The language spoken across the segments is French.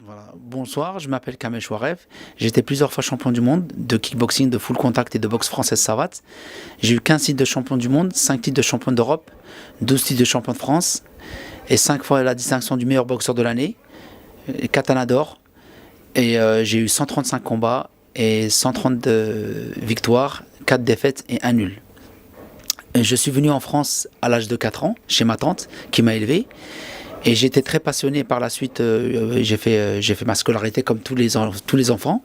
Voilà. Bonsoir, je m'appelle Kamel Chouaref. J'ai été plusieurs fois champion du monde de kickboxing, de full contact et de boxe française savate. J'ai eu 15 titres de champion du monde, 5 titres de champion d'Europe, 12 titres de champion de France et 5 fois la distinction du meilleur boxeur de l'année, katana d'or. Et j'ai eu 135 combats et 132 victoires, 4 défaites et 1 nul. Et je suis venu en France à l'âge de 4 ans, chez ma tante qui m'a élevé. Et j'étais très passionné par la suite, j'ai fait ma scolarité comme tous les enfants.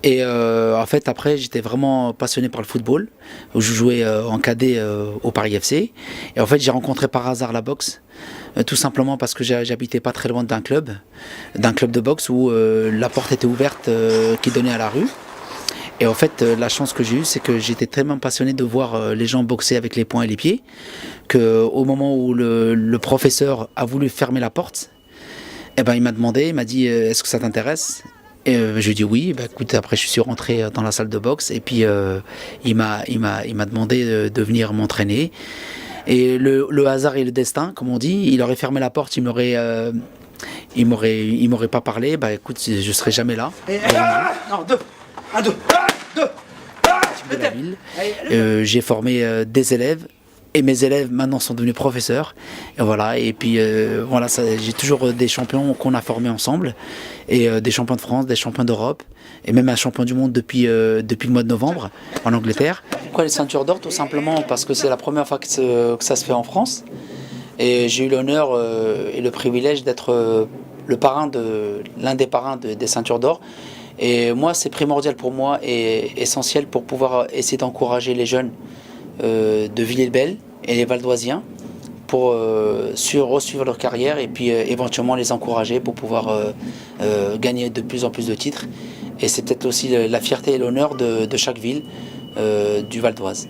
Et en fait après j'étais vraiment passionné par le football, où je jouais en cadet au Paris FC. Et en fait j'ai rencontré par hasard la boxe, tout simplement parce que j'habitais pas très loin d'un club de boxe où la porte était ouverte qui donnait à la rue. Et en fait, la chance que j'ai eue, c'est que j'étais tellement passionné de voir les gens boxer avec les poings et les pieds, qu'au moment où le professeur a voulu fermer la porte, eh ben, il m'a demandé, il m'a dit est-ce que ça t'intéresse? Et je lui ai dit oui. Ben, écoute, après je suis rentré dans la salle de boxe et puis il m'a demandé de venir m'entraîner. Et le hasard et le destin, comme on dit, il aurait fermé la porte, il m'aurait pas parlé. Bah écoute, je serais jamais là. Non, deux. Un, deux. De la ville. J'ai formé des élèves et mes élèves maintenant sont devenus professeurs. Et voilà. Et puis voilà, j'ai toujours des champions qu'on a formés ensemble et des champions de France, des champions d'Europe et même un champion du monde depuis le mois de novembre en Angleterre. Pourquoi les ceintures d'or? Tout simplement parce que c'est la première fois que ça se fait en France. Et j'ai eu l'honneur et le privilège d'être l'un des parrains des ceintures d'or. Et moi, c'est primordial pour moi et essentiel pour pouvoir essayer d'encourager les jeunes de Villers-le-Bel et les Valdoisiens pour poursuivre leur carrière et puis éventuellement les encourager pour pouvoir gagner de plus en plus de titres. Et c'est peut-être aussi la fierté et l'honneur de chaque ville du Val d'Oise.